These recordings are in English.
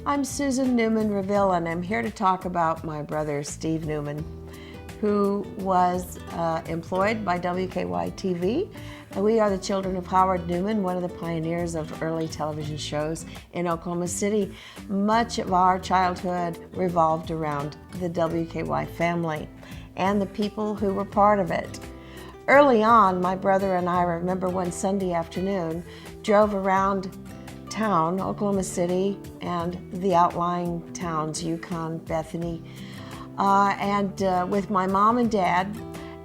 I'm Susan Neumann Reville, and I'm here to talk about my brother Steve Neumann, who was employed by WKY-TV. And we are the children of Howard Neumann, one of the pioneers of early television shows in Oklahoma City. Much of our childhood revolved around the WKY family and the people who were part of it. Early on, my brother and I remember one Sunday afternoon, drove around town, Oklahoma City, and the outlying towns, Yukon, Bethany, with my mom and dad.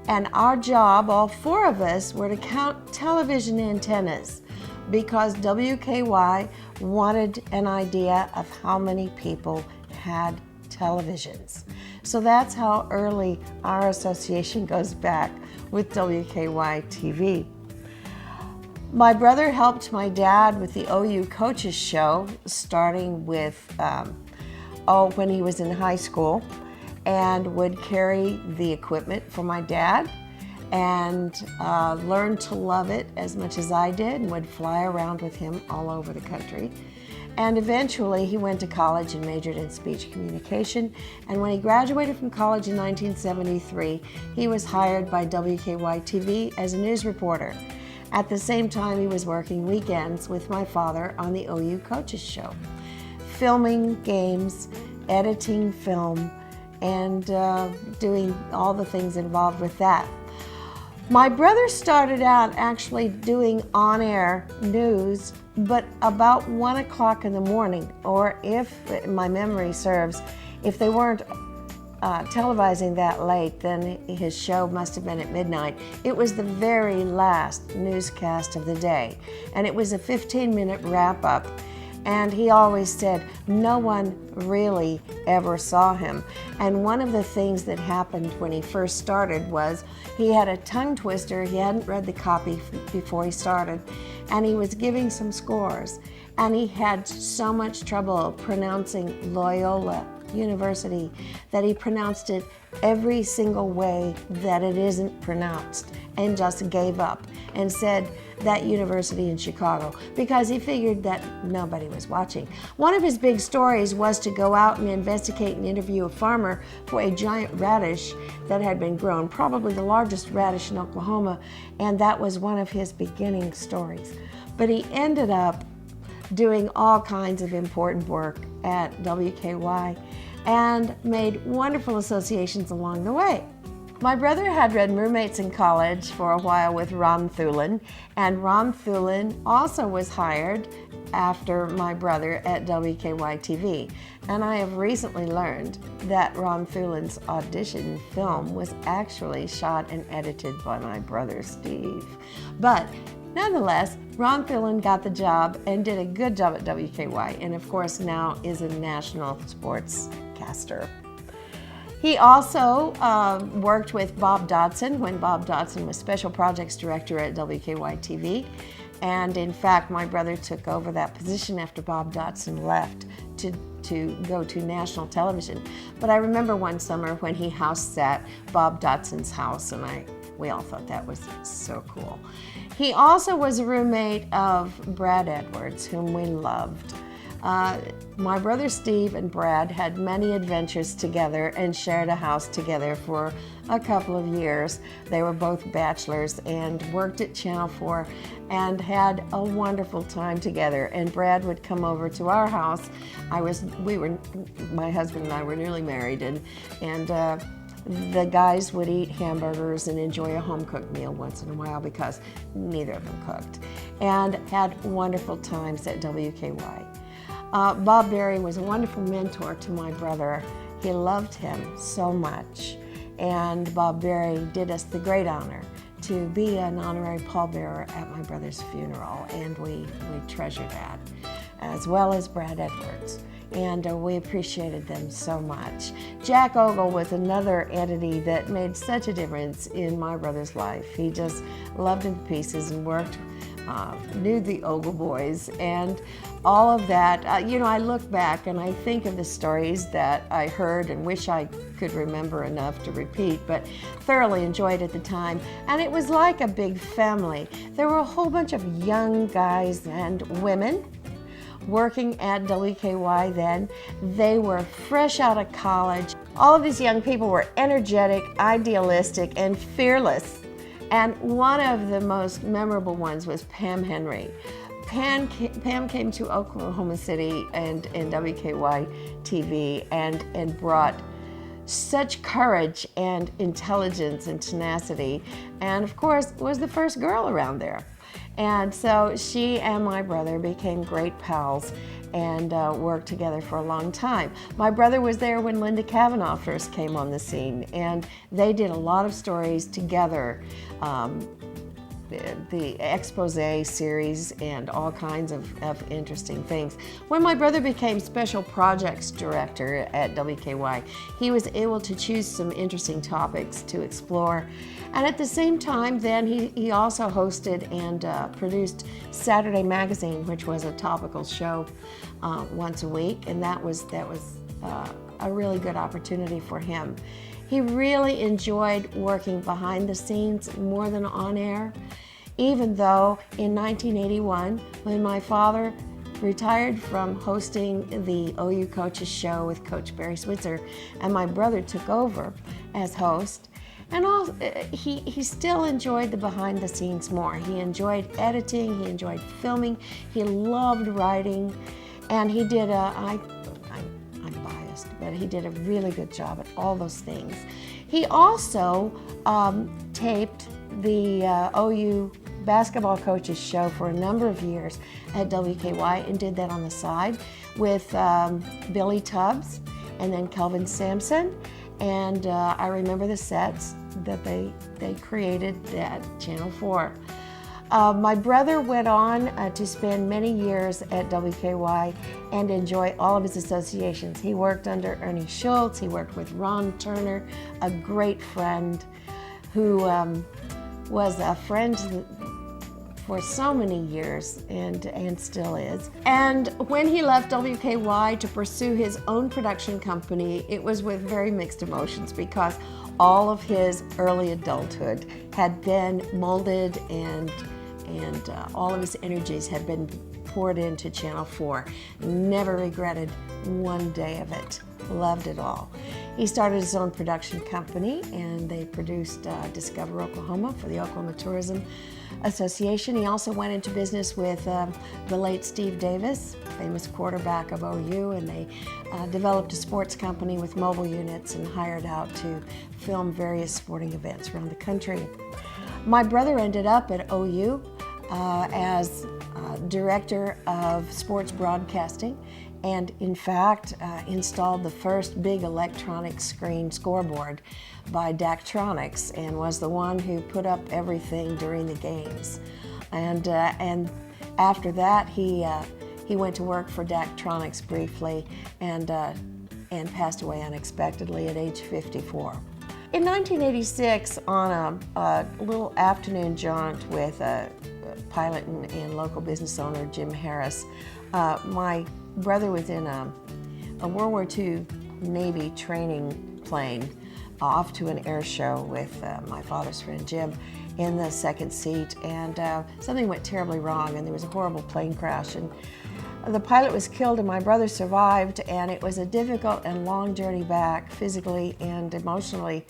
And our job, all four of us, were to count television antennas because WKY wanted an idea of how many people had televisions. So that's how early our association goes back with WKY-TV. My brother helped my dad with the OU Coaches Show, starting with when he was in high school, and would carry the equipment for my dad and learned to love it as much as I did, and would fly around with him all over the country. And eventually he went to college and majored in speech communication. And when he graduated from college in 1973, he was hired by WKY-TV as a news reporter. At the same time, he was working weekends with my father on the OU Coaches Show, filming games, editing film, and doing all the things involved with that. My brother started out actually doing on-air news, but about 1 o'clock in the morning, or if my memory serves, if they weren't televising that late, then his show must have been at midnight. It was the very last newscast of the day, and it was a 15-minute wrap-up. And he always said no one really ever saw him. And one of the things that happened when he first started was he had a tongue twister. He hadn't read the copy before he started, and he was giving some scores. And he had so much trouble pronouncing Loyola University that he pronounced it every single way that it isn't pronounced, and just gave up and said that university in Chicago because he figured that nobody was watching. One of his big stories was to go out and investigate and interview a farmer for a giant radish that had been grown, probably the largest radish in Oklahoma, and that was one of his beginning stories. But he ended up doing all kinds of important work at WKY and made wonderful associations along the way. My brother had been roommates in college for a while with Ron Thulin, and Ron Thulin also was hired after my brother at WKY-TV. And I have recently learned that Ron Thulin's audition film was actually shot and edited by my brother Steve. But nonetheless, Ron Thulin got the job and did a good job at WKY, and of course now is a national sportscaster. He also worked with Bob Dodson when Bob Dodson was Special Projects Director at WKY-TV. And in fact, my brother took over that position after Bob Dodson left to go to national television. But I remember one summer when he house sat Bob Dodson's house, and we all thought that was so cool. He also was a roommate of Brad Edwards, whom we loved. My brother Steve and Brad had many adventures together and shared a house together for a couple of years. They were both bachelors and worked at Channel 4 and had a wonderful time together. And Brad would come over to our house. My husband and I were newly married, and the guys would eat hamburgers and enjoy a home-cooked meal once in a while because neither of them cooked, and had wonderful times at WKY. Bob Berry was a wonderful mentor to my brother. He loved him so much, and Bob Berry did us the great honor to be an honorary pallbearer at my brother's funeral, and we treasure that, as well as Brad Edwards. And we appreciated them so much. Jack Ogle was another entity that made such a difference in my brother's life. He just loved him to pieces and knew the Ogle boys and all of that. I look back and I think of the stories that I heard and wish I could remember enough to repeat, but thoroughly enjoyed at the time. And it was like a big family. There were a whole bunch of young guys and women. working at WKY then. They were fresh out of college. All of these young people were energetic, idealistic, and fearless. And one of the most memorable ones was Pam Henry. Pam came to Oklahoma City and WKY-TV and brought such courage and intelligence and tenacity, and of course was the first girl around there. And so she and my brother became great pals and worked together for a long time. My brother was there when Linda Cavanaugh first came on the scene, and they did a lot of stories together. The expose series and all kinds of interesting things. When my brother became special projects director at WKY, he was able to choose some interesting topics to explore. And at the same time, then he also hosted and produced Saturday Magazine, which was a topical show once a week, and that was a really good opportunity for him. He really enjoyed working behind the scenes more than on air, even though in 1981, when my father retired from hosting the OU Coaches Show with Coach Barry Switzer, and my brother took over as host, and he still enjoyed the behind the scenes more. He enjoyed editing, he enjoyed filming, he loved writing, and he did I'm biased, but he did a really good job at all those things. He also taped the OU Basketball Coaches Show for a number of years at WKY and did that on the side with Billy Tubbs and then Kelvin Sampson. And I remember the sets that they created at Channel 4. My brother went on to spend many years at WKY and enjoy all of his associations. He worked under Ernie Schultz, he worked with Ron Turner, a great friend who was a friend for so many years and still is. And when he left WKY to pursue his own production company, it was with very mixed emotions because all of his early adulthood had been molded and all of his energies had been poured into Channel 4. Never regretted one day of it. Loved it all. He started his own production company and they produced Discover Oklahoma for the Oklahoma Tourism Association. He also went into business with the late Steve Davis, famous quarterback of OU, and they developed a sports company with mobile units and hired out to film various sporting events around the country. My brother ended up at OU as director of sports broadcasting, and in fact installed the first big electronic screen scoreboard by Daktronics and was the one who put up everything during the games. And after that he went to work for Daktronics briefly and passed away unexpectedly at age 54. In 1986, on a little afternoon jaunt with a pilot and local business owner, Jim Harris, my brother was in a World War II Navy training plane off to an air show with my father's friend Jim in the second seat, and something went terribly wrong and there was a horrible plane crash, and the pilot was killed and my brother survived, and it was a difficult and long journey back physically and emotionally,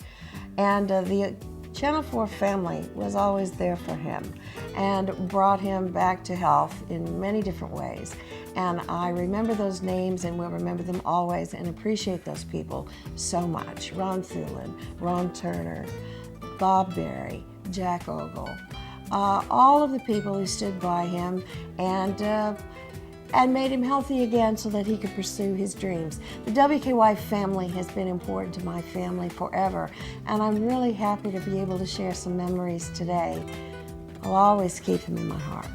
and the Channel 4 family was always there for him and brought him back to health in many different ways. And I remember those names and will remember them always and appreciate those people so much. Ron Thulin, Ron Turner, Bob Berry, Jack Ogle, all of the people who stood by him and made him healthy again so that he could pursue his dreams. The WKY family has been important to my family forever, and I'm really happy to be able to share some memories today. I'll always keep them in my heart.